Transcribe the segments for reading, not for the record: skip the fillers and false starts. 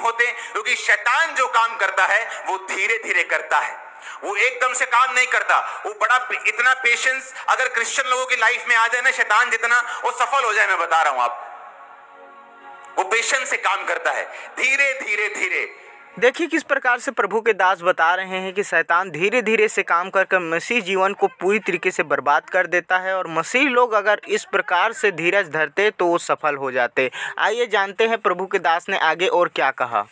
होते, क्योंकि शैतान जो काम करता है वो धीरे धीरे करता है, वो एकदम से काम नहीं करता। वो बड़ा इतना पेशेंस अगर क्रिश्चियन लोगों की लाइफ में आ जाए ना, शैतान जितना वो सफल हो जाए, मैं बता रहा हूं आप, वो पेशेंस से काम करता है, धीरे धीरे धीरे। देखिए किस प्रकार से प्रभु के दास बता रहे हैं कि शैतान धीरे धीरे से काम कर मसीह जीवन को पूरी तरीके से बर्बाद कर देता है, और मसीह लोग अगर इस प्रकार से धीरज धरते तो वो सफल हो जाते। आइए जानते हैं प्रभु के दास ने आगे और क्या कहा।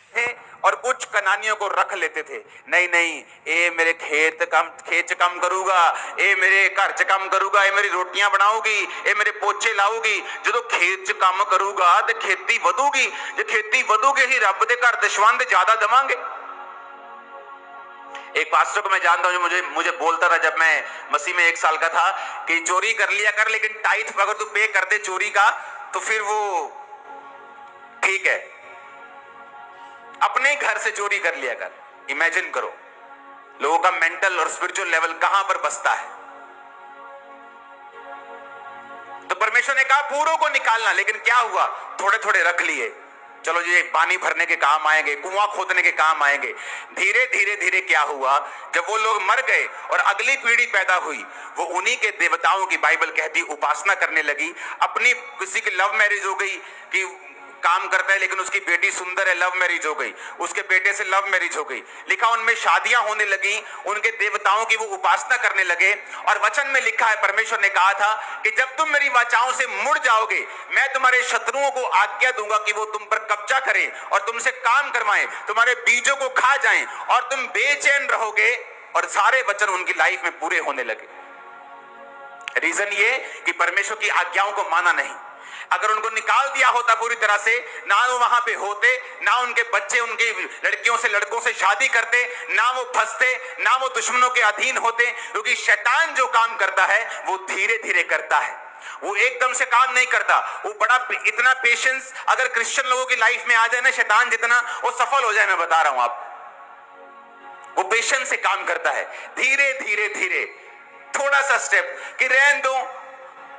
और कुछ कनानियों को रख लेते थे, नहीं नहीं ए मेरे खेत कम करूंगा, ए मेरे घर च काम करूंगा, ए मेरी रोटियां बनाऊगी, ए मेरे पोछे लाऊगी। जो खेत च काम करूंगा तो खेती वधूगी, जो खेती वधूगी ही रब दे घर दशवंध ज्यादा देवांगे। एक पास्टर को मैं जानता हूं जो मुझे बोलता था जब मैं मसीह में 1 साल का था कि चोरी कर लिया कर, लेकिन टाइट अगर तू पे कर दे चोरी का तो फिर वो ठीक है, अपने घर से चोरी कर लिया कर। इमेजिन करो लोगों का मेंटल और स्पिरिचुअल लेवल कहां पर बसता है। तो परमेश्वर ने कहा पूरों को निकालना, लेकिन क्या हुआ, थोड़े थोड़े रख लिए, चलो ये पानी भरने के काम आएंगे, कुआं खोदने के काम आएंगे। धीरे धीरे धीरे क्या हुआ, जब वो लोग मर गए और अगली पीढ़ी पैदा हुई, वो उन्हीं के देवताओं की बाइबल कहती उपासना करने लगी। अपनी किसी की लव मैरिज हो गई कि काम करता है लेकिन उसकी बेटी सुंदर है, लव मैरिज हो गई, उसके बेटे से लव मैरिज हो गई, लिखा उनमें शादियां होने लगी, उनके देवताओं की वो उपासना करने लगे। और वचन में लिखा है, परमेश्वर ने कहा था कि जब तुम मेरी वाचाओं से मुड़ जाओगे, मैं तुम्हारे शत्रुओं को आज्ञा दूंगा कि वो तुम पर कब्जा करें और तुमसे काम करवाएं, तुम्हारे बीजों को खा जाएं और तुम बेचैन रहोगे। और सारे वचन उनकी लाइफ में पूरे होने लगे। रीजन ये कि परमेश्वर की आज्ञाओं को माना नहीं। अगर उनको निकाल दिया होता पूरी तरह से, ना वो वहां पे होते, ना उनके बच्चे उनकी लड़कियों से लड़कों से शादी करते, ना वो फंसते, ना वो दुश्मनों के अधीन होते। क्योंकि शैतान जो काम करता है वो धीरे धीरे करता है, वो एकदम से काम नहीं करता। वो बड़ा इतना पेशेंस अगर क्रिश्चियन लोगों की लाइफ में आ जाए ना, शैतान जितना वो सफल हो जाए, मैं बता रहा हूं आप, वो पेशेंस से काम करता है, धीरे धीरे धीरे। थोड़ा सा स्टेप कि रहन दो,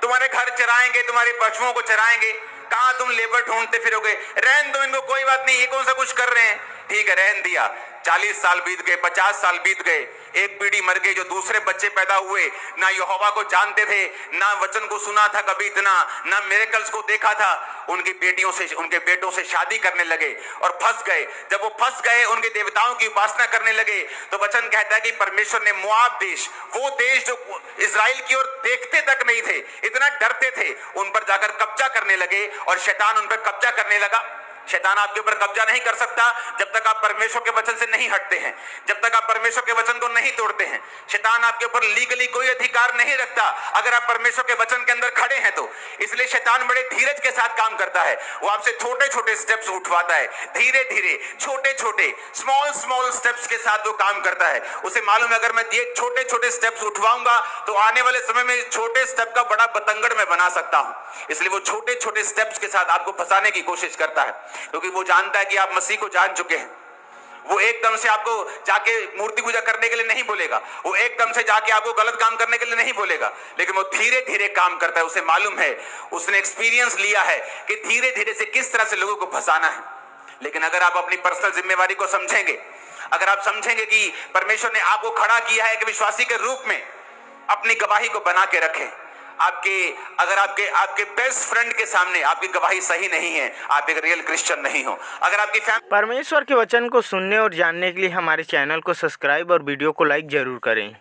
तुम्हारे घर चराएंगे, तुम्हारे पशुओं को चराएंगे, कहां तुम लेबर ढूंढते फिरोगे, रहन दो इनको, कोई बात नहीं, ये कौन सा कुछ कर रहे हैं, ठीक है रहन दिया। 40 साल बीत गए, 50 साल बीत गए, एक पीढ़ी मर गई, जो दूसरे बच्चे पैदा हुए, ना यहोवा को जानते थे, ना वचन को सुना था कभी इतना, ना मिरेकल्स को देखा था, उनकी बेटियों से उनके बेटों से शादी करने लगे और फंस गए। जब वो फंस गए, उनके देवताओं की उपासना करने लगे, तो वचन कहता है कि परमेश्वर ने मोआब देश, वो देश जो इजराइल की ओर देखते तक नहीं थे, इतना डरते थे, उन पर जाकर कब्जा करने लगे और शैतान उन पर कब्जा करने लगा। शैतान आपके ऊपर कब्जा नहीं कर सकता जब तक आप परमेश्वर के वचन से नहीं हटते हैं, जब तक आप परमेश्वर के वचन को नहीं तोड़ते हैं। शैतान आपके ऊपर लीगली कोई अधिकार नहीं रखता अगर आप परमेश्वर के वचन के अंदर खड़े हैं तो। इसलिए शैतान बड़े धीरज के साथ काम करता है, वो आपसे छोटे छोटे स्टेप्स उठवाता है, धीरे धीरे छोटे छोटे स्मॉल स्टेप्स के साथ वो काम करता है। उसे मालूम है अगर मैं ये छोटे छोटे स्टेप्स उठवाऊंगा तो आने वाले समय में छोटे स्टेप का बड़ा बतंगड़ मैं बना सकता हूं। इसलिए वो छोटे छोटे स्टेप्स के साथ आपको फंसाने की कोशिश करता है, क्योंकि वो जानता है कि आप मसीह को जान चुके हैं। वो एकदम से आपको जाके मूर्ति पूजा करने के लिए नहीं बोलेगा, वो एकदम से जाके आपको गलत काम करने के लिए नहीं बोलेगा, लेकिन वो धीरे धीरे काम करता है। उसे मालूम है, उसने एक्सपीरियंस लिया है कि धीरे धीरे से किस तरह से लोगों को फंसाना है। लेकिन अगर आप अपनी पर्सनल जिम्मेवारी को समझेंगे, अगर आप समझेंगे कि परमेश्वर ने आपको खड़ा किया है एक विश्वासी के रूप में, अपनी गवाही को बना के रखें। अगर आपके बेस्ट फ्रेंड के सामने आपकी गवाही सही नहीं है, आप एक रियल क्रिश्चियन नहीं हो। अगर आपकी परमेश्वर के वचन को सुनने और जानने के लिए हमारे चैनल को सब्सक्राइब और वीडियो को लाइक जरूर करें।